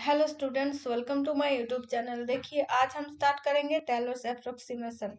Hello students, welcome to my YouTube channel. देखिए, आज हम स्टार्ट करेंगे टेलर्स एप्रोक्सीमेशन।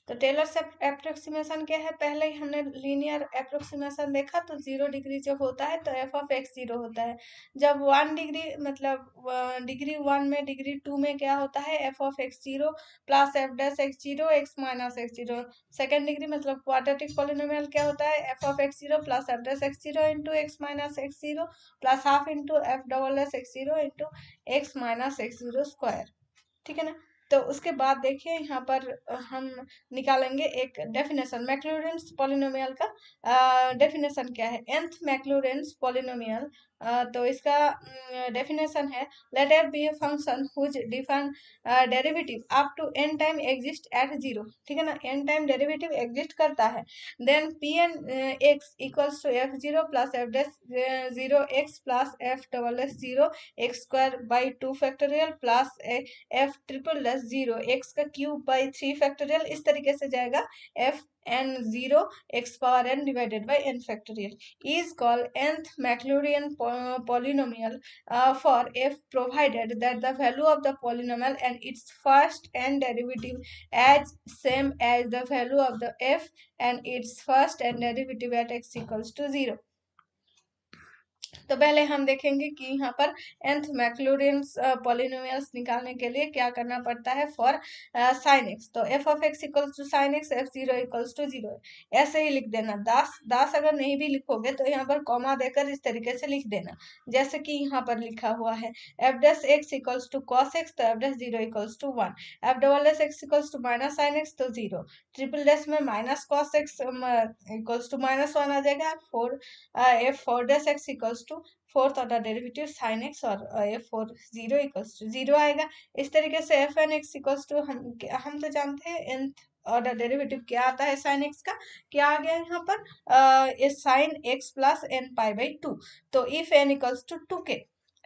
तो टेलर्स एप्रोक्सीमेशन क्या है? पहले ही हमने लीनियर एप्रोक्सीमेशन देखा। तो 0 डिग्री जब होता है तो एफ ऑफ एक्स 0 होता है। जब 1 डिग्री मतलब डिग्री 1 में, डिग्री 2 में क्या होता है? F of x 0 plus F dash x 0 x minus x 0। Second degree मतलब क्वाड्रेटिक पॉलिनोमियल क्या होता है? F of x 0 plus F dash x 0 into x minus x 0 plus half into f double S x 0 into x minus x 0 square. ठीक है ना? तो उसके बाद देखिए यहाँ पर हम निकालेंगे एक डेफिनेशन मैक्लॉरेंस पॉलिनोमियल का। डेफिनेशन क्या है? nth Maclaurin's polynomial. तो इसका डेफिनेशन है, let F be a function whose define derivative up to n time exist at 0। ठीक है ना? n टाइम डेरिवेटिव एग्जिस्ट करता है। Then p N x equals to f 0 plus F dash 0 x plus f double s 0 x square by 2 factorial plus f triple dash 0 x का cube by 3 factorial. इस तरीके से जाएगा। F n 0 x power n divided by n factorial is called nth Maclaurin polynomial for f provided that the value of the polynomial and its first n derivative as same as the value of the f and its first n derivative at x equals to 0। तो पहले हम देखेंगे कि यहाँ पर nth मैक्लॉरेंस polynomials निकालने के लिए क्या करना पड़ता है फॉर साइन एक्स। तो f of x equals to sine x f 0 equals to 0 ऐसे ही लिख देना। दास अगर नहीं भी लिखोगे तो यहाँ पर कॉमा देकर इस तरीके से लिख देना, जैसे कि यहाँ पर लिखा हुआ है F dash x equals to cos X, तो F dash 0 equals to 1। F double S X equals to minus sine x, तो 0। ट्रिपल डैश में minus cos X equals to minus 1 आ जाएगा। F four dash x equals to fourth order derivative sine X और F four 0 equals to 0 आएगा। इस तरीके से F N x equals to हम तो जानते हैं nth ऑर्डर डेरिवेटिव क्या आता है साइन एक्स का। क्या आ गया यहाँ पर? Sine x plus n pi by 2। तो if N equals to 2k।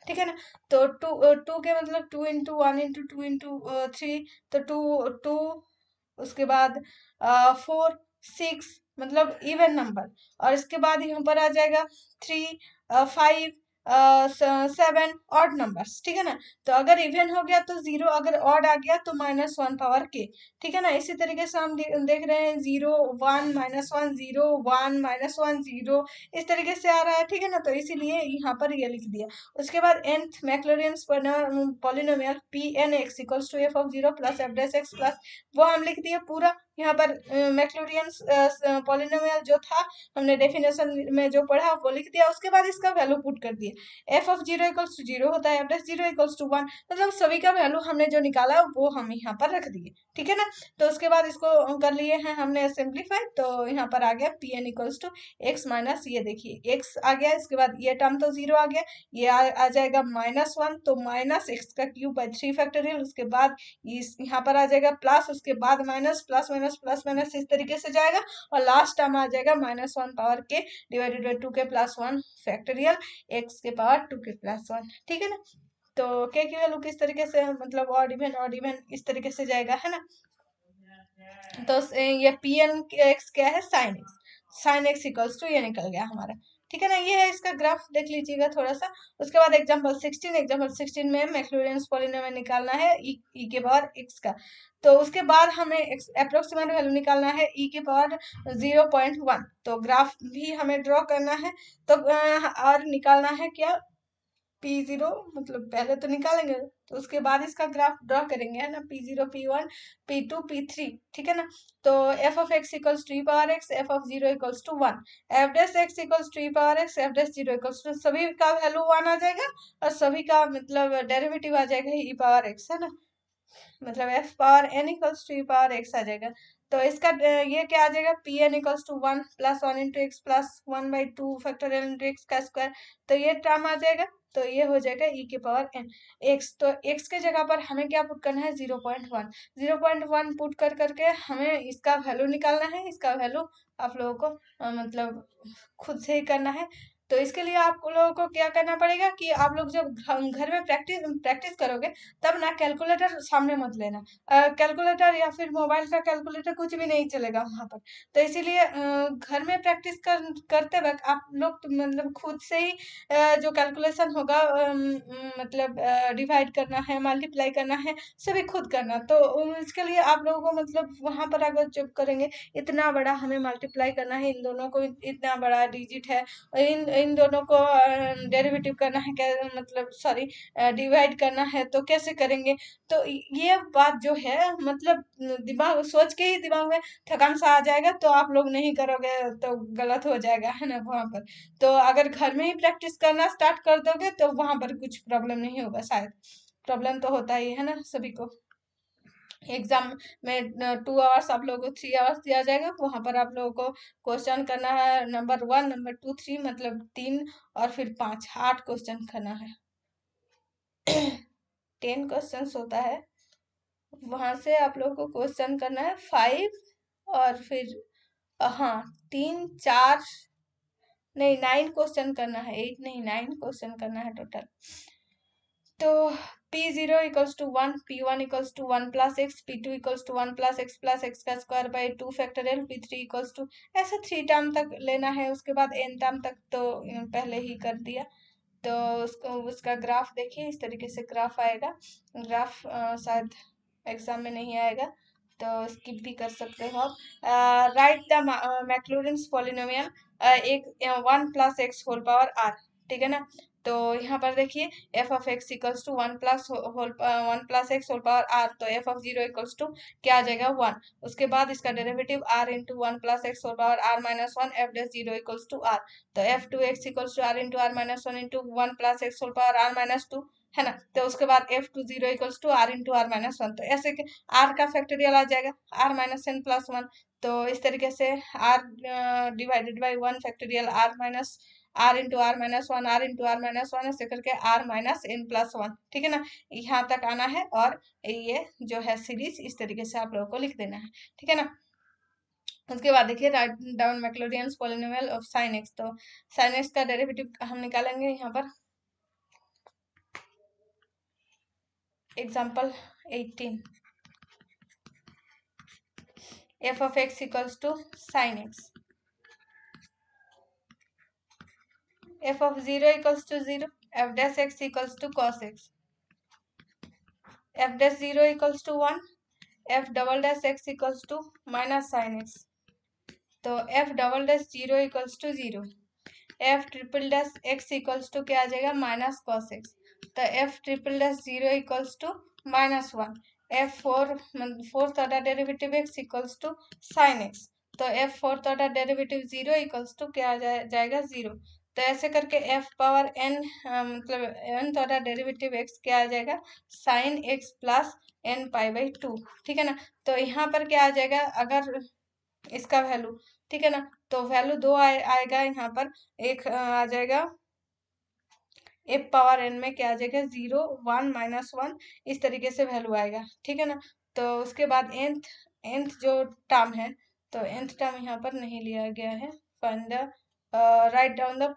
ठीक है ना? तो टू के मतलब 2 इंटू 1 इंटू 2 इंटू 3, तो 2 उसके बाद 4 6 मतलब इवन नंबर। और इसके बाद यहाँ पर आ जाएगा 3 5 7 ऑड नंबर्स। ठीक है ना? तो अगर इवन हो गया तो 0, अगर ऑड आ गया तो -1 पावर k। ठीक है ना? इसी तरीके से हम देख रहे हैं 0 1 -1 0 1 -1 0 इस तरीके से आ रहा है। ठीक है ना? तो इसीलिए यहाँ पर ये लिख दिया। उसके बाद nth Maclaurin's polynomial P N x equals to F of 0 plus F dash X plus, वो हम लिख दिए पूरा। यहाँ पर मैक्लॉरेंस पॉलिनोमियल जो था हमने डेफिनेशन में जो पढ़ा वो लिख दिया। उसके बाद इसका वैल्यू पुट कर दिया। एफ ऑफ 0 इक्वल्स टू 0 होता है, एफ डैश 0 इक्वल्स टू 1, मतलब सभी का वैल्यू हमने जो निकाला वो हम यहाँ पर रख दिए। ठीक है ना? तो उसके बाद इसको कर लिए हैं हमने सिंप्लीफाई। तो यहाँ पर आ गया p N equals to x minus, ये देखिए एक्स आ गया। इसके बाद ये टर्म तो 0 आ गया, ये आ जाएगा -1, तो माइनस एक्स का क्यूब बाई 3 फैक्टोरियल। उसके बाद यहाँ पर आ जाएगा प्लस, उसके बाद minus, plus minus plus minus इस तरीके से जाएगा। और लास्ट टर्म आ जाएगा -1 पावर के divided by 2k plus 1 factorial x के पावर 2k प्लस 1। ठीक है ना? तो के की वैल्यू किस तरीके से मतलब ऑड इवन इस तरीके से जाएगा, है ना? तो ये पी एन एक्स क्या है? Sine x. Sine x equals to ये निकल गया हमारा। ठीक है ना? ये है इसका ग्राफ, देख लीजिएगा थोड़ा सा। उसके बाद एग्जाम्पल 16 में मैक्लॉरेंस पॉलिनोमियल निकालना है ई के पावर एक्स का। तो उसके बाद हमें अप्रोक्सीमेट वैल्यू निकालना है ई के पावर 0.1। तो ग्राफ भी हमें ड्रॉ करना है। तो और निकालना है क्या? P0 मतलब पहले तो निकालेंगे, तो उसके बाद इसका ग्राफ ड्रॉ करेंगे, है ना? P0 P1 P2 P3। ठीक है ना? तो f of x equals to E power x, f of 0 equals to 1, f dash x equals to E power x, F dash 0 equals to, सभी का वैल्यू 1 आ जाएगा और सभी का मतलब डेरिवेटिव आ जाएगा ई पावर एक्स, है ना? मतलब F power N equals to E power X आ जाएगा। तो इसका ये क्या आ जाएगा? P N equals to 1 plus 1 into x plus 1/2 factorial into x का स्क्वायर। तो ये टर्म आ जाएगा। तो ये हो जाएगा ई के पावर एन एक्स। तो एक्स के जगह पर हमें क्या पुट करना है? 0.1। 0.1 पुट कर करके हमें इसका वैल्यू निकालना है। इसका वैल्यू आप लोगों को मतलब खुद से ही करना है। तो इसके लिए आप लोगों को क्या करना पड़ेगा कि आप लोग जब घर में प्रैक्टिस करोगे तब ना कैलकुलेटर सामने मत लेना। कैलकुलेटर या फिर मोबाइल का कैलकुलेटर कुछ भी नहीं चलेगा वहां पर। तो इसीलिए घर में प्रैक्टिस करते वक्त आप लोग तो मतलब खुद से ही जो कैलकुलेशन होगा मतलब डिवाइड करना है, मल्टीप्लाई करना है, सभी खुद करना। तो इसके लिए आप लोगों को मतलब वहां पर अगर जब करेंगे इतना बड़ा हमें मल्टीप्लाई करना है, इन दोनों को इतना बड़ा डिजिट है, इन इन दोनों को डेरिवेटिव करना है, मतलब सॉरी डिवाइड करना है, तो कैसे करेंगे। तो ये बात जो है मतलब दिमाग सोच के ही दिमाग में थकान सा आ जाएगा, तो आप लोग नहीं करोगे तो गलत हो जाएगा, है ना वहां पर। तो अगर घर में ही प्रैक्टिस करना स्टार्ट कर दोगे तो वहां पर कुछ प्रॉब्लम नहीं होगा। शायद प्रॉब्लम तो होता ही है ना सभी को। एग्जाम में 2 आवर्स आप लोगों को 3 आवर्स दिया जाएगा, वहां पर आप लोगों को क्वेश्चन करना है नंबर 1, नंबर 2, 3 मतलब 3 और फिर 5, 8 क्वेश्चन करना है। 10 क्वेश्चन होता है, वहां से आप लोगों को क्वेश्चन करना है 5 और फिर हाँ 3, 4 नहीं 9 क्वेश्चन करना है, 8 नहीं 9 क्वेश्चन करना है टोटल। तो P0 equals to 1, P1 equals to 1 plus X, P2 equals to 1 plus x का square by 2 factorial, P3 equals to ऐसे 3 टर्म तक लेना है। उसके बाद n टर्म तक तो पहले ही कर दिया। तो उसका ग्राफ देखिए, इस तरीके से ग्राफ आएगा। ग्राफ शायद एग्जाम में नहीं आएगा तो स्किप भी कर सकते हो आप। राइट द मैक्लॉरिन्स पॉलिनोमियल एक 1 plus x whole power r, ठीक है ना। तो यहाँ पर देखिए f of x equals to 1 plus x whole power r, तो एफ ऑफ 0 इक्वल्स टू क्या आ जाएगा 1। उसके बाद इसका derivative r into 1 plus x whole power r minus 1, f dash 0 equals to r। तो f two x equals to r into r minus 1 into 1 plus x whole power r minus 2, है ना। तो उसके बाद f two 0 equals to r into r minus 1, तो ऐसे r का factorial आ जाएगा r माइनस n प्लस 1। तो इस तरीके से r divided by 1 factorial r minus r into r minus 1, r into r minus 1 ऐसे करके r माइनस n प्लस 1, ठीक है ना। यहाँ तक आना है और ये जो है सीरीज इस तरीके से आप लोगों को लिख देना है, ठीक है ना। उसके बाद देखिए write down Maclaurin's polynomial of sin x। तो sin x का डेरिवेटिव हम निकालेंगे यहाँ पर। Example 18, f of x equals to sin x, f of 0 equals to 0, f dash x equals to cos x, f dash 0 equals to 1, f double dash x equals to minus sin x। तो f double dash 0 equals to 0, f triple dash x equals to क्या आ जाएगा minus cos x। तो f triple dash 0 equals to minus 1, f fourth order derivative x equals to sine x। तो f fourth order derivative 0 equals to क्या आ जाएगा 0। तो ऐसे करके f पावर n मतलब n ऑर्डर डेरिवेटिव x क्या आ जाएगा sine x plus n pi by 2, ठीक है ना। तो यहाँ पर क्या आ जाएगा अगर इसका वैल्यू, ठीक है ना, तो वैल्यू 2 आएगा यहाँ पर। एक आ जाएगा एफ पावर एन में क्या आ जाएगा 0, 1, माइनस 1, इस तरीके से वैल्यू आएगा, ठीक है ना। तो उसके बाद nth जो टर्म है, तो nth टर्म यहाँ पर नहीं लिया गया है। Find the write down the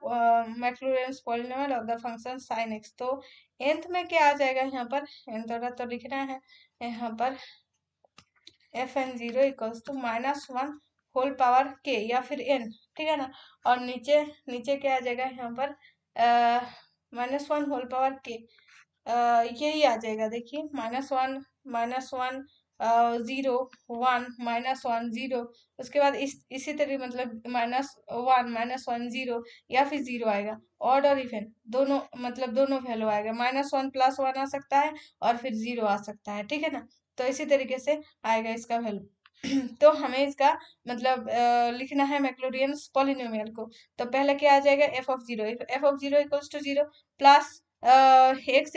Maclaurin's polynomial of the function sin x। तो nth में क्या आ जाएगा यहाँ पर, nth तो लिखना है यहाँ पर f n 0 equals to minus 1 whole power k या फिर n, ठीक है ना। और नीचे नीचे क्या आ जाएगा यहाँ पर माइनस 1 होल पावर के, यही आ जाएगा। देखिए माइनस वन 0, 1, माइनस 1, 0, उसके बाद इसी तरह मतलब माइनस वन 0 या फिर 0 आएगा। ऑड और इवन दोनों मतलब दोनों वैल्यू आएगा, माइनस 1 प्लस 1 आ सकता है और फिर 0 आ सकता है, ठीक है ना। तो इसी तरीके से आएगा इसका वैल्यू। तो हमें इसका मतलब लिखना है मैक्लॉरियंस पॉलिनोमियल को। तो पहले क्या आ जाएगा f of 0, f of 0 equals to 0 plus x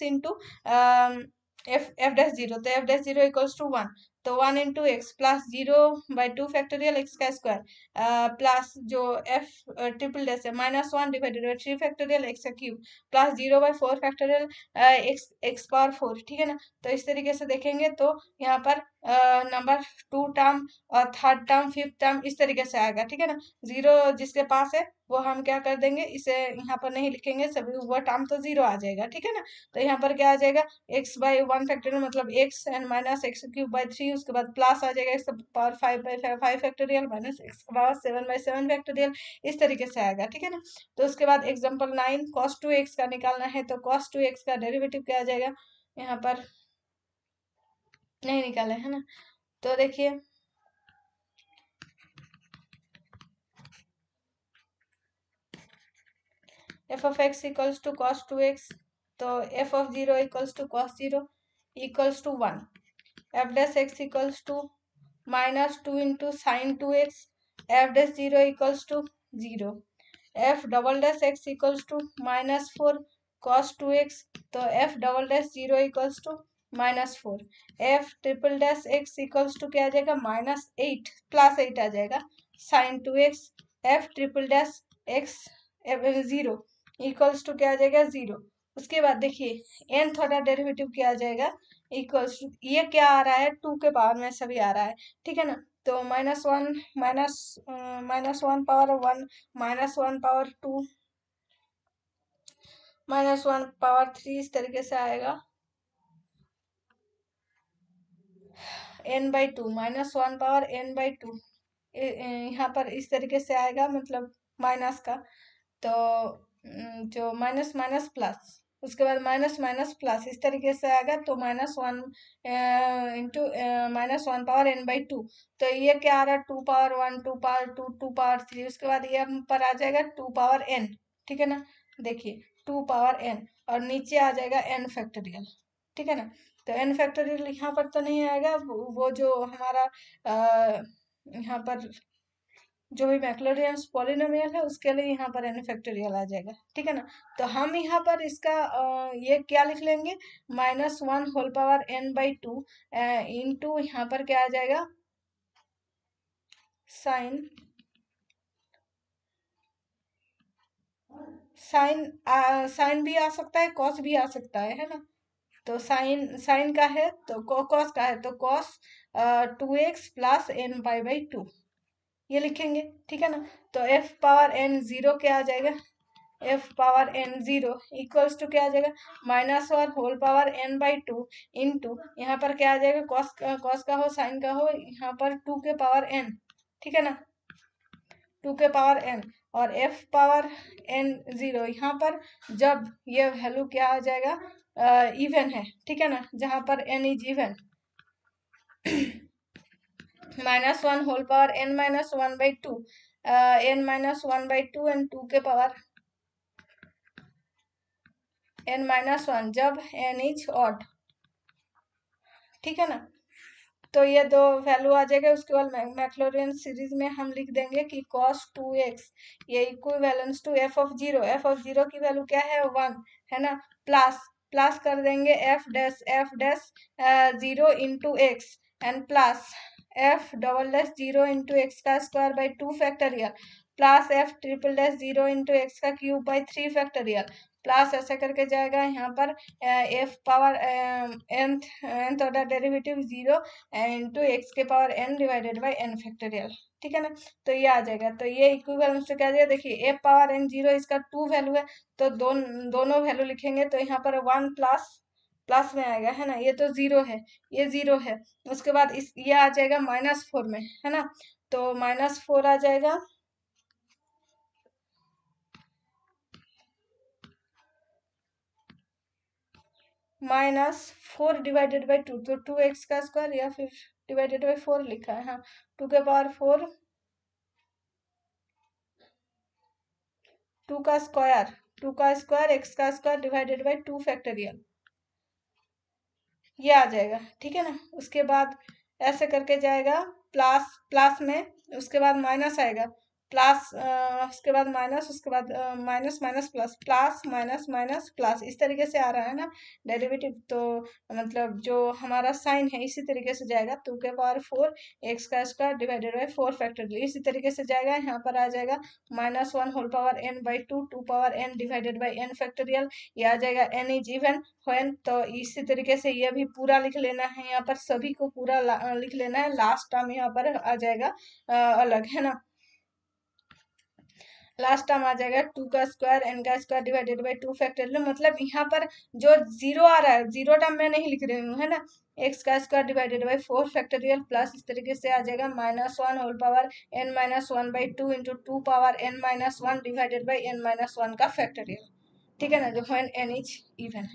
into f dash 0, तो एफ डैश 0 इक्वल्स टू 1, तो 1 into x plus 0 by 2 factorial X का स्क्वायर प्लस जो एफ ट्रिपल डैश है minus 1 divided by 3 factorial X का cube plus 0 by 4 factorial X power 4, ठीक है ना। तो इस तरीके से देखेंगे तो यहाँ पर नंबर 2 टर्म और थर्ड टर्म, फिफ्थ टर्म, इस तरीके से आएगा। ठीक है ना, 0 जिसके पास है वो हम क्या कर देंगे, इसे यहाँ पर नहीं लिखेंगे, सभी वो टर्म तो 0 आ जाएगा। ठीक है ना, तो यहाँ पर क्या आ जाएगा, x बाई 1 फैक्टोरियल मतलब x and minus x cube by 3, उसके बाद प्लस आ जाएगा x power 5 by 5 factorial minus x power 7 by 7 factorial, इस तरीके से आएगा। ठीक है ना, तो उसके बाद एग्जाम्पल 9 cos 2x का निकालना है, तो cos 2x का डेरिवेटिव क्या आ जाएगा, यहाँ पर नहीं निकाले है ना, तो देखिए f of x equals to cos 2x, तो f of 0 equals to cos 0 equals to 1, f dash x equals to minus 2 into sine 2x, f dash 0 equals to 0, f double dash x equals to minus 4 cos 2x, तो f double dash 0 equals to minus 4, f triple dash x equals to क्या आ जाएगा, minus 8 plus 8 आ जाएगा sign 2x, f triple dash x 0 equals to क्या आ जाएगा, 0। उसके बाद देखिए n थोड़ा डेरिवेटिव क्या आ जाएगा, इक्वल्स टू, ये क्या आ रहा है, 2 के पावर में सभी आ रहा है। ठीक है ना, तो -1 -1 पावर 1 -1 पावर 2 -1 पावर 3, इस तरीके से आएगा, n/2 -1 पावर n/2, यहाँ पर इस तरीके से आएगा, मतलब माइनस का, तो जो माइनस माइनस प्लस, उसके बाद माइनस माइनस प्लस, इस तरीके से आएगा, तो -1 इंटू -1 पावर n/2, तो ये क्या आ रहा है, 2 पावर 1 2 पावर 2 2 पावर 3, उसके बाद ये पर आ जाएगा 2 पावर n। ठीक है ना, देखिए 2 पावर n और नीचे आ जाएगा n फैक्टोरियल। ठीक है ना, तो n फैक्टोरियल यहाँ पर तो नहीं आएगा, वो जो हमारा यहाँ पर जो भी मैक्लोरियंस पॉलिनोमियल है उसके लिए यहाँ पर n फैक्टोरियल आ जाएगा। ठीक है ना, तो हम यहाँ पर इसका ये क्या लिख लेंगे, -1 होल पावर n/2 इंटू यहाँ पर क्या आ जाएगा, साइन साइन साइन भी आ सकता है, कॉस भी आ सकता है ना, तो साइन साइन का है तो कॉस का है, तो कॉस 2x प्लस n/2 ये लिखेंगे। ठीक है ना, तो f पावर n 0 क्या आ जाएगा, f power n 0 equals to क्या आ जाएगा, -1 होल पावर n/2 इंटू यहाँ पर क्या आ जाएगा, कॉस का हो साइन का हो, यहाँ पर 2 के पावर n। ठीक है ना, 2 के पावर n और f पावर n 0, यहाँ पर जब ये वैल्यू क्या आ जाएगा, इवन है। ठीक है ना, जहाँ पर n is even, -1 whole power n-1/2 n-1/2 and 2 के पावर n-1 जब n इज ऑड। ठीक है ना, तो ये दो वैल्यू आ जाएगा, उसके बाद मैक्लोरियन सीरीज में हम लिख देंगे कि cos 2x ये इक्विवेलेंस टू f of 0 की वैल्यू क्या है, 1 है ना, प्लस प्लस कर देंगे f dash 0 into X and plus f double dash 0 into x का square by 2 factorial plus f triple dash 0 into x का क्यूब बाई 3 फैक्टोरियल प्लस ऐसे करके जाएगा यहाँ पर f power nth order derivative 0 into x के power n divided by n factorial. ठीक है ना, तो ये आ जाएगा, तो ये इक्विवेलेंस से क्या आ जाएगा, देखिए f पावर n 0 इसका 2 वैल्यू है, तो दोनों वैल्यू लिखेंगे, तो यहाँ पर 1 प्लस प्लस में आएगा है ना, ये तो 0 है, ये 0 है, उसके बाद इस ये आ जाएगा -4 में है ना, तो -4 आ जाएगा, -4 डिवाइडेड बाई 2, तो 2x का स्क्वायर या फिर डिवाइडेड बाई 4 लिखा है, हाँ 2 के पावर 4 2 का स्क्वायर x का स्क्वायर डिवाइडेड बाई 2 फैक्टोरियल, ये आ जाएगा। ठीक है ना, उसके बाद ऐसे करके जाएगा प्लस प्लस में, उसके बाद माइनस आएगा, प्लस उसके बाद माइनस, उसके बाद minus minus plus, plus minus minus plus, इस तरीके से आ रहा है ना डेरिवेटिव। तो मतलब जो हमारा साइन है इसी तरीके से जाएगा, 2 के पावर 4 एक्स का स्क्वायर डिवाइडेड बाई 4 फैक्टोरियल, इसी तरीके से जाएगा। यहाँ पर आ जाएगा -1 whole power n by 2 power n divided by n factorial, ये आ जाएगा n इज इवन व्हेन। तो इसी तरीके से ये भी पूरा लिख लेना है, यहाँ पर सभी को पूरा लिख लेना है। लास्ट टर्म यहाँ पर आ जाएगा अलग, है ना। लास्ट टर्म आ जाएगा 2 का स्क्वायर n का स्क्वायर डिवाइडेड बाई 2 फैक्टोरियल। मतलब यहाँ पर जो जीरो आ रहा है, जीरो टर्म में नहीं लिख रही हूँ, है ना। एक्स का square divided by 4 factorial plus इस तरीके से आ जाएगा -1 whole power n-1/2 into 2 power n-1 divided by n-1 का फैक्टोरियल, ठीक है ना, जो when n is even,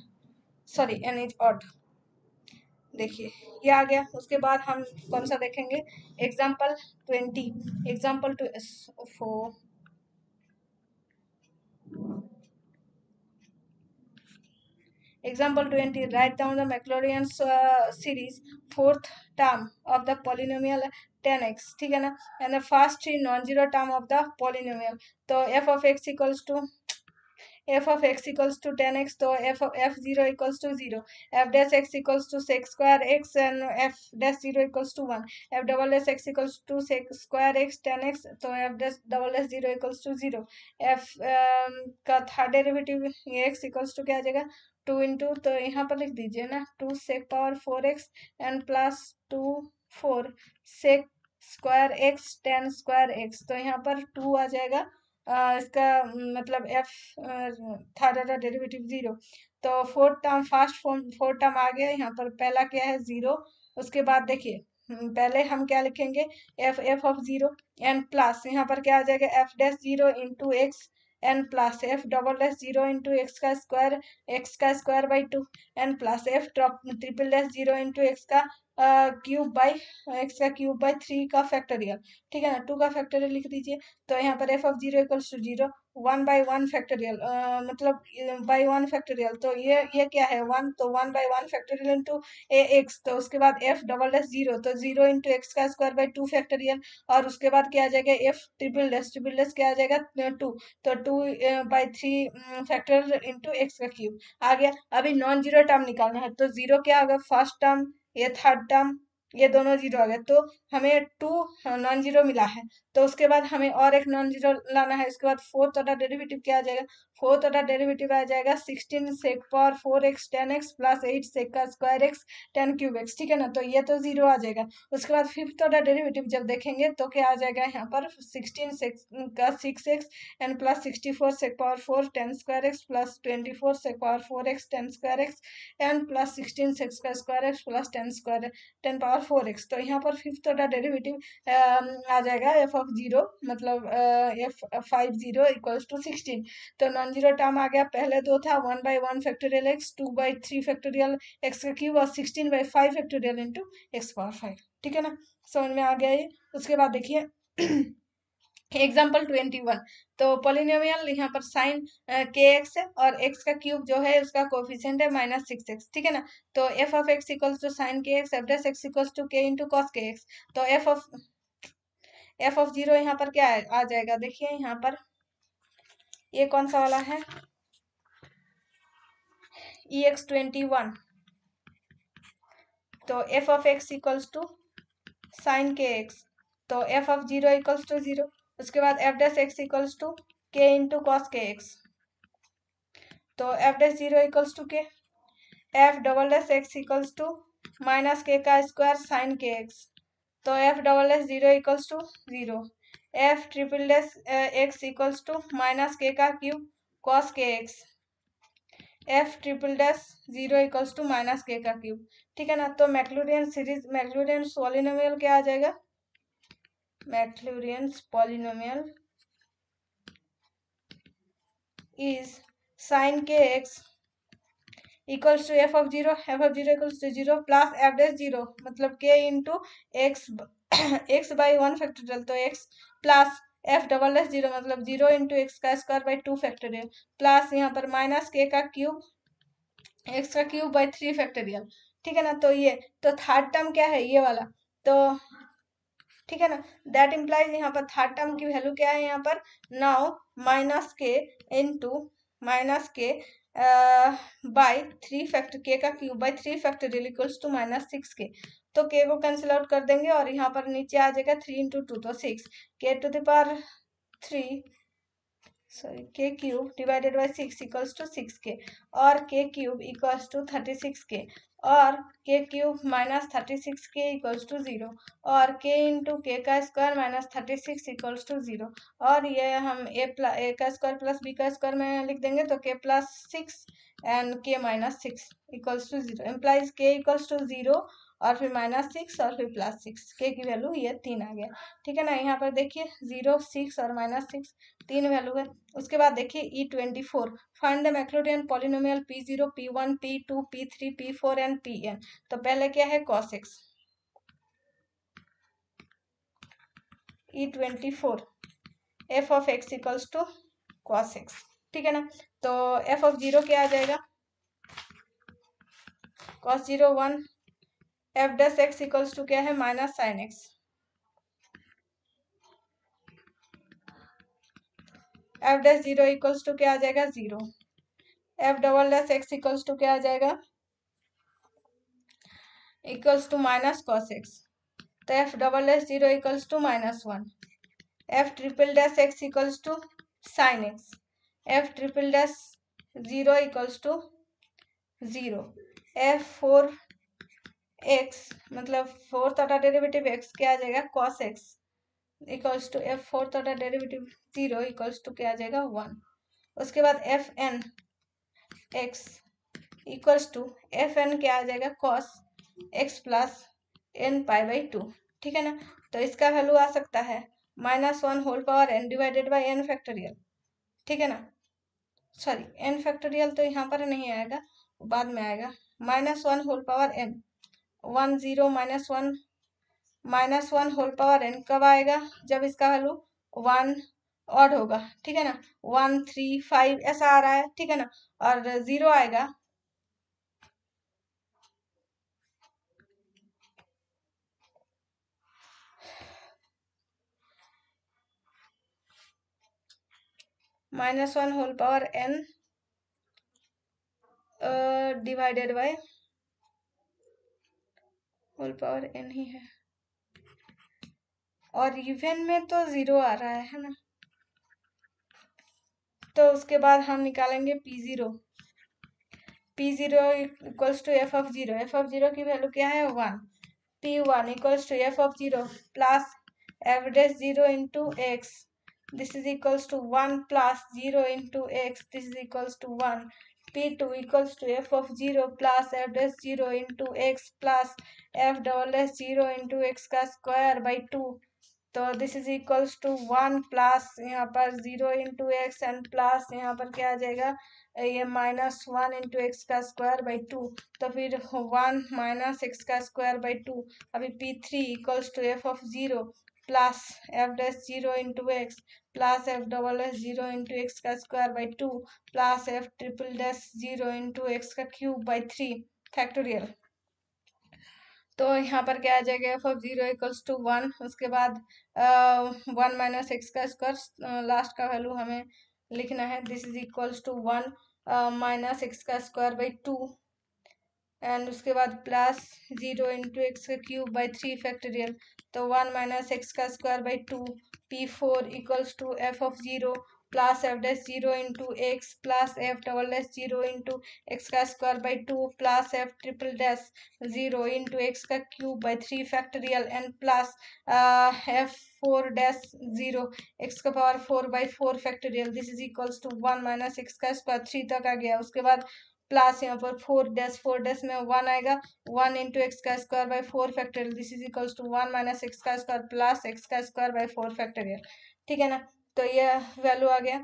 sorry n is odd. देखिए ये आ गया। उसके बाद हम कौन सा देखेंगे, example 20, example two Example 20, write down the Maclaurin's series fourth term of the polynomial 10x, ठीक है ना, and the first three non-zero term of the polynomial। तो f of x equals to 10x, तो f0 equals to 0, f dash x equals to sec square x and f dash 0 equals to 1, f double dash x equals to sec square x 10x, तो f dash double dash 0 equals to 0, f का third derivative ये x equals to क्या आ जाएगा 2 into, तो यहाँ पर लिख दीजिए ना 2 sec power 4x and plus 2 4 sec square x 10 square x, तो यहाँ पर 2 आ जाएगा। इसका मतलब f थर्ड ऑर्डर डेरिवेटिव 0, तो fourth term first fourth term आ गया। यहाँ पर पहला क्या है 0, उसके बाद देखिए पहले हम क्या लिखेंगे f ऑफ 0 एन प्लस यहाँ पर क्या आ जाएगा f dash 0 into X and plus f double dash 0 into x का square by 2 and plus f triple dash 0 into x का क्यूब बाई 3 का फैक्टोरियल, ठीक है ना, 2 का फैक्टोरियल लिख दीजिए। तो यहाँ पर f of 0 equals to 0, 1/1 factorial, मतलब बाई 1 फैक्टोरियल, तो ये क्या है 1, तो 1/1 फैक्टोरियल इंटू x, तो उसके बाद f डबल डैश 0, तो 0 इंटू एक्स का स्क्वायर बाई 2 फैक्टोरियल, और उसके बाद क्या आ जाएगा f ट्रिपल डैश क्या आ जाएगा 2, तो 2/3 फैक्टोरियल इंटू एक्स का क्यूब आ गया। अभी नॉन जीरो टर्म निकालना है, तो जीरो क्या होगा फर्स्ट टर्म, ये थर्ड टर्म, ये दोनों जीरो आ गए, तो हमें 2 नॉन जीरो मिला है। तो उसके बाद हमें और एक नॉन जीरो लाना है। इसके बाद फोर्थ ऑर्डर डेरिवेटिव क्या आ जाएगा, फोर्थ ऑर्डर डेरिवेटिव आ जाएगा 16 सेक पावर 4x 10x प्लस 8 सेक का स्क्वायर x 10 क्यूब x, ठीक है ना, तो ये तो जीरो आ जाएगा। उसके बाद फिफ्थ ऑर्डर डेरिवेटिव जब देखेंगे तो क्या आ जाएगा यहाँ पर 16 सेक का 6x and plus 64 sec power 4 10 square x plus 24 sec power 4x 10 square x and plus 16 sec का square x plus 10 power 4x। तो यहाँ पर फिफ्थ ऑर्डर डेरिवेटिव आ जाएगा f ऑफ 0, मतलब f50 इक्वल्स टू 16। तो नॉन जीरो टर्म आ गया, पहले दो था 1/1 फैक्टोरियल x, 2/3 फैक्टोरियल x का क्यूब और 16/5 फैक्टोरियल इंटू x पावर 5, ठीक है ना, समझ में आ गया ये। उसके बाद देखिए एग्जाम्पल 21, तो पोलिनोमियल यहाँ पर साइन के एक्स है और एक्स का क्यूब जो है उसका कोफिशिएंट है -6x, ठीक है ना। तो f of x equals to sine के X, F dash x equals to के इंटू कॉस के एक्स। तो f ऑफ 0 यहाँ पर क्या है आ जाएगा, देखिए यहाँ पर ये कौन सा वाला है EX21, तो f of x equals to sine के एक्स, तो f ऑफ 0 इक्वल्स टू 0, उसके बाद f dash x equals to के इंटू कॉस के एक्स, तो f dash 0 equals to k, f double dash x equals to minus k का square sine के x, तो f double dash 0 equals to 0, f triple dash x equals to minus k का cube cos के x, f triple dash 0 equals to minus k का cube, ठीक है ना। तो मैक्लूरियन पॉलिनोमियल क्या आ जाएगा, मैक्लूरियन पॉलिनोमियल इज साइन के x equals to f of 0 equals to 0 plus f dash 0 मतलब k into x by 1 factorial, तो x plus f double dash 0 मतलब 0 इंटू एक्स का स्क्वायर बाई 2 फैक्टोरियल प्लस यहाँ पर माइनस k का cube x का cube by 3 factorial, ठीक है ना। तो ये तो थर्ड टर्म क्या है ये वाला, तो ठीक है ना। दैट इम्प्लाइज यहाँ पर थर्ड टर्म की वैल्यू क्या है यहाँ पर, now minus k into minus k by 3 factor k का cube by 3 factorial equals to -6 k. तो के को कैंसिल आउट कर देंगे और यहाँ पर नीचे आ जाएगा 3 इंटू 2 तो 6 k to the power 3 sorry k cube divided by 6 equals to 6 k, और के क्यूब इक्वल्स टू 36 के, और के क्यूब माइनस 36 के इक्वल्स टू 0, और के इंटू के का स्क्वायर माइनस 36 इक्वल्स टू 0, और ये हम ए का स्क्वायर प्लस बी का स्क्वायर में लिख देंगे तो के प्लस 6 एंड के माइनस 6 इक्वल्स टू 0, इम्प्लाइज के इक्वल्स टू 0 और फिर -6 और फिर +6, के की वैल्यू ये 3 आ गया। ठीक है ना। यहाँ पर देखिए 0, 6 और -6 3 वैल्यू है। उसके बाद देखिए E24, find the Maclaurin polynomial P0, P1, P2, P3, P4 and Pn। तो पहले क्या है cos x, E24 f of x equals to cos x। ठीक है ना। तो f ऑफ 0 क्या आ जाएगा, cos 0 1, f dash x equals to क्या है minus sine x, f dash 0 equals to क्या आ जाएगा 0, f double dash x equals to क्या आ जाएगा equals to minus cos x, तो f double dash 0 equals to -1, f triple dash x equals to sine x, f triple dash 0 equals to 0, f 4x मतलब fourth order derivative x क्या आ जाएगा cos x equals to f fourth order derivative 0 equals to क्या आ जाएगा 1। उसके बाद f n x equals to f n क्या आ जाएगा cos x plus n pi by 2। ठीक है ना। तो इसका वैल्यू आ सकता है -1 whole power n divided by n factorial. ठीक है ना। सॉरी n फैक्टोरियल तो यहाँ पर नहीं आएगा, बाद में आएगा, -1 whole power n 1 0 -1 whole power n कब आएगा, जब इसका वैल्यू 1 ऑड होगा। ठीक है ना। 1 3 5 ऐसा आ रहा है। ठीक है ना। और 0 आएगा -1 whole power n divided by whole power n ही है, और इवन में तो 0 आ रहा है ना। तो उसके बाद हम निकालेंगे P0 equals to f of 0, f of 0 की वैल्यू क्या है 1, P1 equals to f of 0 plus f dash 0 into x, this is equals to 1 plus 0 into x, this is equals to 1, P2 equals to f of 0 plus f dash 0 into x plus f double dash 0 into x का square by 2, तो this is equals to 1 plus यहाँ पर 0 into X and plus यहाँ पर क्या आ जाएगा ये -1 इंटू एक्स का स्क्वायर बाई 2, तो फिर 1 माइनस एक्स का स्क्वायर बाई 2। अभी P3 equals to F of 0 plus F dash 0 into x plus f double dash 0 into x का square by 2 plus f triple dash 0 into x का cube by 3 factorial. तो यहाँ पर क्या आ जाएगा एफ ऑफ 0 इक्वल्स टू 1, उसके बाद 1 माइनस एक्स का स्क्वायर, लास्ट का वैल्यू हमें लिखना है, this is equals to 1 minus x का स्क्वायर बाई 2 एंड उसके बाद प्लस 0 इंटू एक्स का क्यूब बाई 3 फैक्टोरियल, तो 1 माइनस एक्स का square by 2, P4 equals to F of 0 plus F dash 0 into x plus f double dash 0 into x का square by 2 plus f triple dash 0 into x का cube by 3 factorial and plus f 4 dash 0 x का power 4 by 4 factorial, this is equals to 1 minus x का square 3 तक आ गया। उसके बाद plus यहाँ पर 4 डैश में 1 आएगा, 1 इंटू एक्स का square by 4 factorial, this is equals to 1 minus x का स्क्वायर प्लस एक्स का स्क्वायर बाई 4 फैक्टोरियल। ठीक है ना। तो ये वैल्यू आ गया।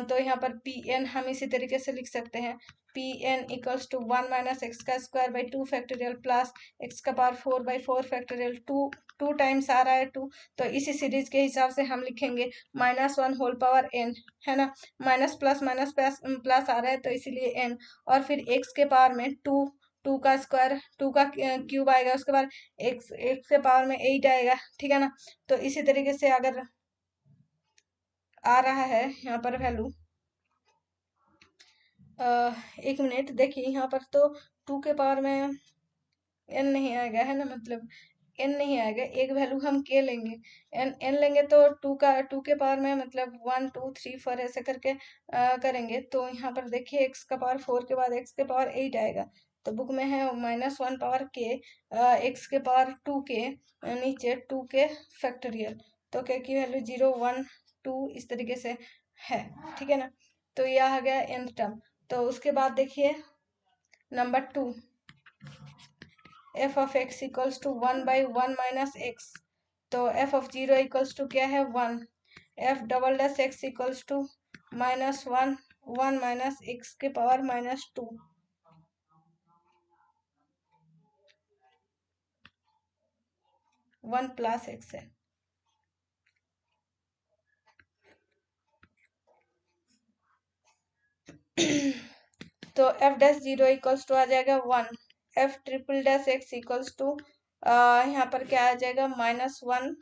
तो यहाँ पर Pn हम इसी तरीके से लिख सकते हैं, Pn equals to 1 minus x का square by 2 factorial plus x का पावर 4 बाई 4 फैक्टोरियल, 2 टाइम्स आ रहा है 2, तो इसी सीरीज के हिसाब से हम लिखेंगे -1 होल पावर n, है ना, माइनस प्लस आ रहा है तो इसीलिए n, और फिर x के पावर में 2 2 का स्क्वायर, 2 का क्यूब आएगा, उसके बाद x के पावर में 8 आएगा, ठीक है ना। तो इसी तरीके से अगर आ रहा है यहाँ पर वैल्यू, एक मिनट देखिए, यहाँ पर तो 2 के पावर में n नहीं आएगा, है ना, मतलब n नहीं आएगा, एक वैल्यू हम k लेंगे, n लेंगे तो 2 के पावर में मतलब 1 2 3 4 ऐसे करके करेंगे। तो यहाँ पर देखिए x का पावर 4 के बाद x के पावर 8 आएगा, तो बुक में है -1 पावर k, x के पावर 2k, नीचे 2k फैक्टोरियल, तो k की वैल्यू 0 1 2 इस तरीके से है, ठीक है ना। तो यह आ गया nth टर्म। तो उसके बाद देखिए number 2, f of x equals to 1/1 minus x, तो f ऑफ 0 इक्वल्स टू क्या है 1, f double dash x equals to -1 1 minus x के पावर -2, वन प्लस एक्स है। तो f डैश 0 इक्वल्स टू आ जाएगा 1, f triple dash x equals to यहाँ पर क्या आ जाएगा -1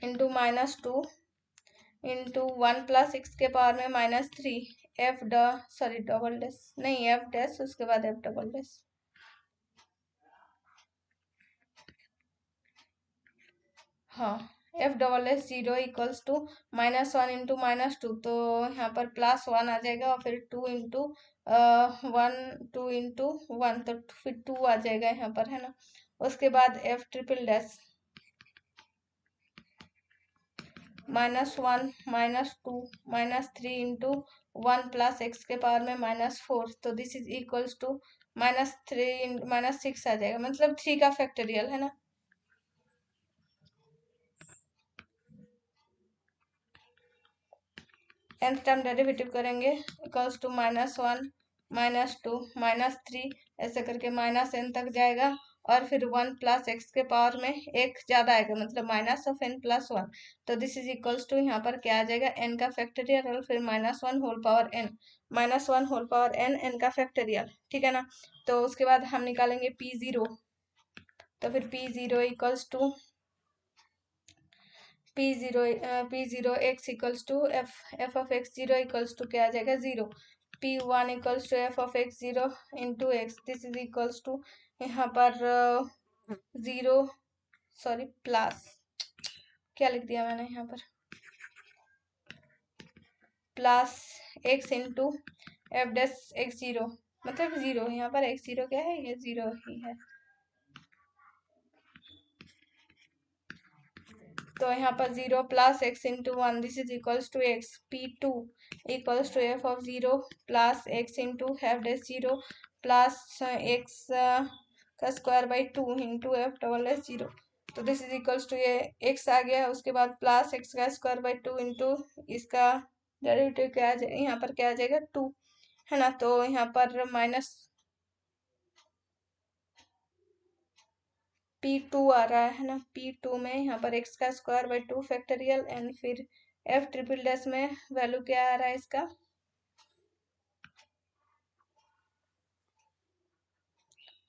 इंटू -2 इंटू 1 प्लस एक्स के पावर में -3, एफ सॉरी डबल डैश नहीं, एफ डैश उसके बाद एफ डबल डैश, हाँ, f double dash 0 equals to -1 into -2, तो यहाँ पर +1 आ जाएगा, और फिर 2 इंटू 1 2 इंटू 1, तो फिर 2 आ जाएगा यहाँ पर, है ना। उसके बाद F triple dash -1 -2 -3 into 1 plus x के पावर में -4, तो दिस इज इक्वल्स टू -3 -6 आ जाएगा, मतलब 3 का फैक्टोरियल, है ना। nth टर्म डेरिवेटिव करेंगे, इक्वल्स टू -1 -2 -3 ऐसे करके -n तक जाएगा, और फिर 1 प्लस एक्स के पावर में एक ज्यादा आएगा, मतलब -n+1, तो दिस इज इक्वल्स टू यहाँ पर क्या आ जाएगा n का फैक्टोरियल, और फिर -1 whole power n, -1 whole power n, n का फैक्टोरियल, ठीक है ना। तो उसके बाद हम निकालेंगे p0, तो फिर p0 equals to p0 x equals to f of x 0 equals to क्या आ जाएगा 0, p1 equals to f of x 0 into x, this is equals to यहाँ पर 0 सॉरी प्लस, क्या लिख दिया मैंने यहाँ पर, plus x into f dash x 0, मतलब 0, यहाँ पर x 0 क्या है, ये 0 ही है। तो यहाँ पर 0 plus x into 1, this is equals to x, p2 equals to F of 0 plus x into f dash 0 plus x का square by 2 into f double dash 0, तो दिस इज इक्वल्स टू ये एक्स आ गया, उसके बाद plus x का square by 2 into इसका derivative क्या आ जाएगा, यहाँ पर क्या आ जाएगा 2, है ना। तो यहाँ पर माइनस p2 आ रहा है ना, p2 में यहाँ पर x का स्क्वायर बाई 2 फैक्टोरियल, एंड फिर f ट्रिपल डैश में वैल्यू क्या आ रहा है इसका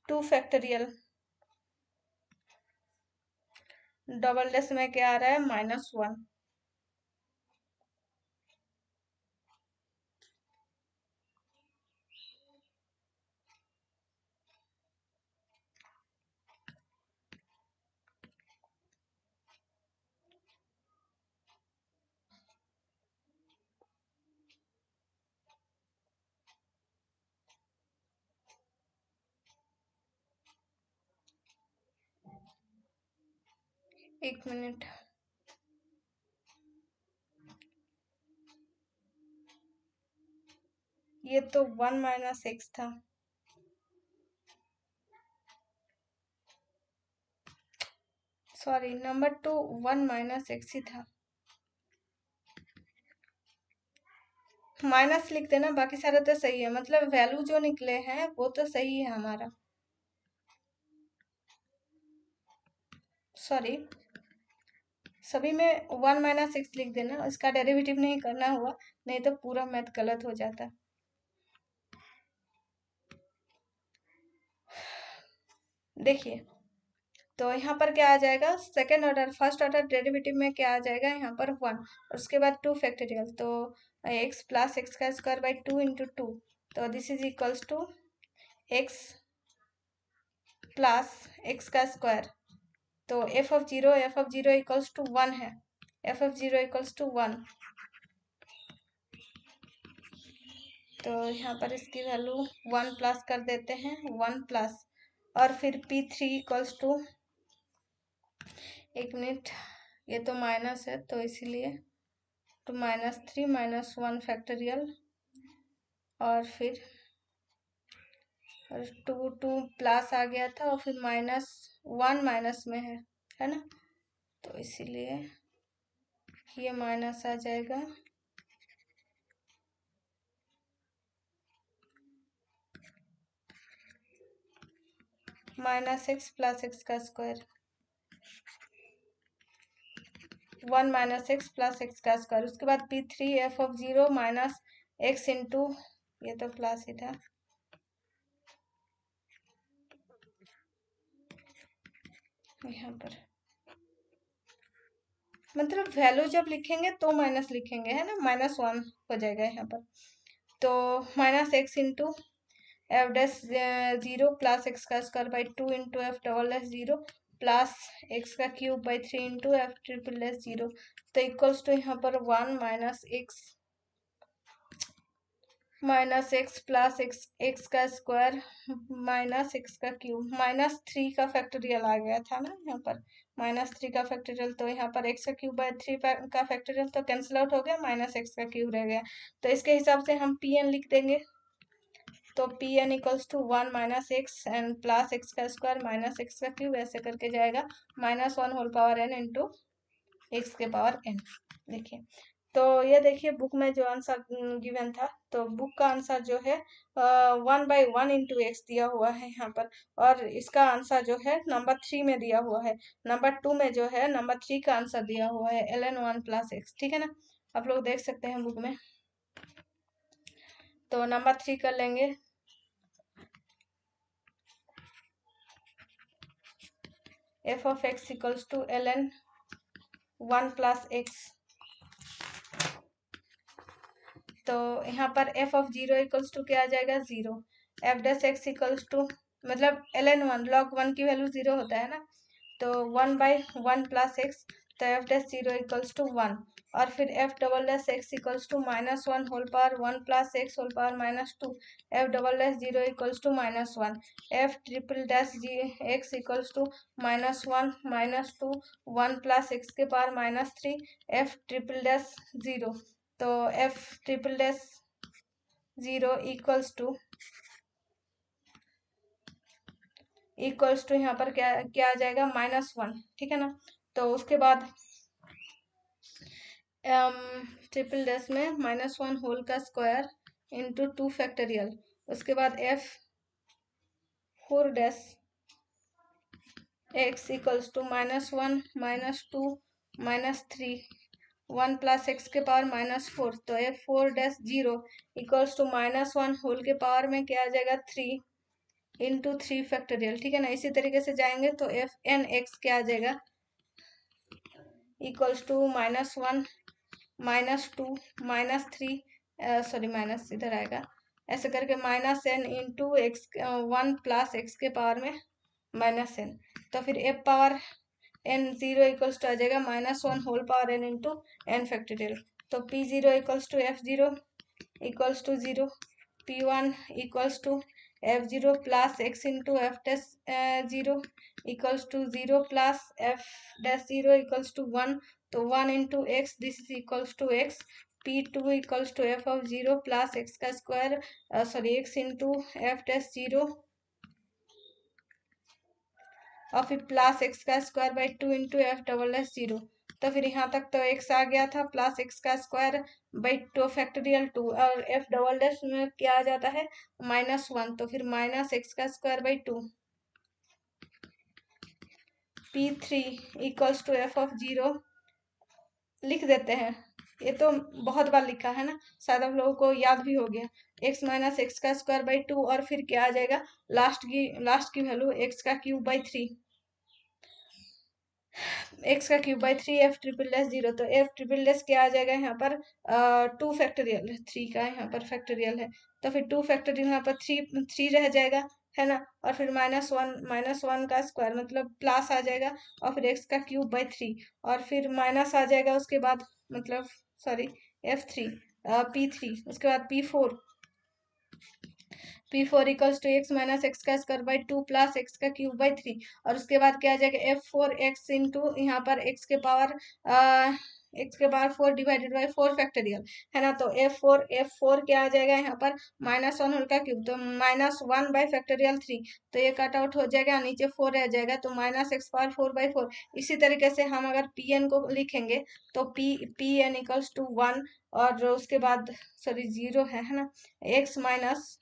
2 फैक्टोरियल, डबल डैश में क्या आ रहा है -1। एक मिनट, ये तो 1 माइनस एक्स था, सॉरी नंबर 2 1 माइनस एक्स ही था, माइनस लिख देना, बाकी सारा तो सही है, मतलब वैल्यू जो निकले हैं वो तो सही है हमारा, सॉरी सभी में 1 माइनस एक्स लिख देना, इसका डेरिवेटिव नहीं करना हुआ, नहीं तो पूरा मैथ गलत हो जाता। देखिए तो यहाँ पर क्या आ जाएगा, second order first order derivative में क्या आ जाएगा, यहाँ पर 1 और उसके बाद 2 फैक्टोरियल, तो x प्लस एक्स का स्क्वायर बाई 2 इंटू 2, तो this is equals to x plus x का स्क्वायर। तो f of zero equals to 1 है, f of zero equals to 1, तो यहाँ पर इसकी वैल्यू 1 प्लस कर देते हैं, 1 प्लस, और फिर p3 इक्वल्स टू, एक मिनट, ये तो माइनस है तो इसीलिए, तो -3 -1 फैक्टोरियल, और फिर 2 प्लस आ गया था और फिर -1 माइनस में है ना, तो इसीलिए ये माइनस आ जाएगा, -x प्लस एक्स का स्क्वायर, 1 -x प्लस एक्स का स्क्वायर, उसके बाद p3 f of zero minus x into, ये तो प्लस ही था, यहाँ पर मतलब वैल्यू जब लिखेंगे तो माइनस लिखेंगे, है ना, -1 हो जाएगा यहाँ पर, तो -x into f dash zero plus x का square by 2 into f double dash zero plus x का cube by 3 into f triple dash zero, तो इक्वल्स टू यहाँ पर 1 माइनस एक्स प्लस एक्स का स्क्वायर माइनस एक्स का cube, -3 का factorial आ गया था ना यहाँ पर, -3 का फैक्टोरियल, तो यहाँ पर एक्स का क्यूब बाई 3 का फैक्टोरियल तो कैंसिल आउट हो गया, -x का क्यूब रह गया, तो इसके हिसाब से हम pn लिख देंगे, तो pn equals to 1 -x and plus x का स्क्वायर माइनस एक्स का क्यूब, ऐसे करके जाएगा -1 whole power n into x के पावर n। देखिए तो ये देखिए बुक में जो आंसर गिवन था, तो बुक का आंसर जो है 1/1 इंटू एक्स दिया हुआ है यहाँ पर, और इसका आंसर जो है नंबर 3 में दिया हुआ है, नंबर 2 में जो है नंबर 3 का आंसर दिया हुआ है ln1 प्लस एक्स, ठीक है ना, आप लोग देख सकते हैं बुक में, तो नंबर 3 कर लेंगे, f of x equals to ln1 plus x, तो यहाँ पर f of zero equals to क्या आ जाएगा, 0, f dash x equals to, मतलब ln1 log1 की वैल्यू 0 होता है ना, तो 1/1 प्लस एक्स, तो f dash zero equals to 1, और फिर f double dash x equals to -1 whole power 1 plus x whole power -2, f double dash zero equals to -1, f triple dash x equals to -1 -2 1 plus x के power -3, f triple dash zero, तो f triple dash zero equals to यहाँ पर क्या क्या आ जाएगा, -1, ठीक है ना, तो उसके बाद ट्रिपल डैश में -1 होल का स्क्वायर इंटू 2 फैक्टोरियल, उसके बाद f 4 dash x equals to -1 -2 -3 1 plus x के पावर -4, तो f 4 dash zero equals to -1 whole के पावर में क्या आ जाएगा, 3 इंटू 3 फैक्टोरियल, ठीक है ना, इसी तरीके से जाएंगे तो f n x क्या आ जाएगा, इक्वल्स टू -1 -2 -3, सॉरी माइनस इधर आएगा, ऐसे करके -n into x 1 plus x के पावर में -n, तो फिर f power n zero equals to आ जाएगा -1 whole power n into n factorial, तो p0 equals to f0 equals to 0, p1 equals to f0 plus x into f dash zero equals to 0 plus f dash zero equals to 1, तो 1 into x, this is equals to x, p2 equals to f of zero plus x का square, sorry x into f dash zero और फिर plus x का square by 2 into f double dash zero, तो फिर यहाँ तक तो x आ गया था, प्लस एक्स का स्क्वायर बाई 2 फैक्टोरियल 2, और f डबल डैश में क्या आ जाता है, -1, तो फिर -x का square by 2, p3 equals to f of zero लिख देते हैं, ये तो बहुत बार लिखा है ना, शायद आप लोगों को याद भी हो गया। x माइनस एक्स का स्क्वायर बाई 2 और फिर क्या आ जाएगा, लास्ट की वैल्यू x का क्यूब बाई 3, एक्स का cube by 3 F triple dash 0। तो एफ ट्रिपल डैश क्या आ जाएगा यहाँ पर, 2 फैक्टोरियल, 3 का यहाँ पर फैक्टोरियल है, तो फिर 2 फैक्टोरियल यहाँ पर 3 रह जाएगा, है ना। और फिर -1 का स्क्वायर मतलब प्लस आ जाएगा, और फिर एक्स का क्यूब बाई 3, और फिर माइनस आ जाएगा उसके बाद, मतलब सॉरी F3 P3, उसके बाद P4 equals to x minus x का स्क्वायर बाई 2 प्लस एक्स का क्यूब बाई 3, और उसके बाद क्या आ जाएगा F4x इंटू यहाँ पर एक्स के पावर 4 डिवाइडेड बाई 4 फैक्टोरियल, है ना। तो F4 क्या आ जाएगा यहाँ पर, -1 होल का क्यूब, तो -1 बाई फैक्टोरियल 3, तो ये कट आउट हो जाएगा, नीचे 4 रह जाएगा, तो माइनस एक्स पावर 4 बाई 4। इसी तरीके से हम अगर Pn को लिखेंगे तो Pn इक्वल्स टू 1, और उसके बाद सॉरी 0 है ना, एक्स माइनस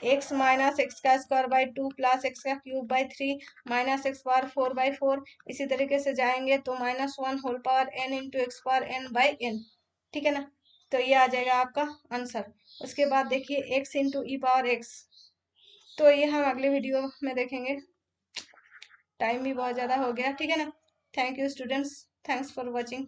एक्स का स्क्वायर बाई 2 प्लस एक्स का cube by 3 minus x power 4 by 4। इसी तरीके से जाएंगे तो -1 whole power n into x power n by n, ठीक है ना। तो ये आ जाएगा आपका आंसर। उसके बाद देखिए x इंटू ई पावर एक्स, तो ये हम अगले वीडियो में देखेंगे, टाइम भी बहुत ज़्यादा हो गया, ठीक है ना। Thank you students, thanks for watching.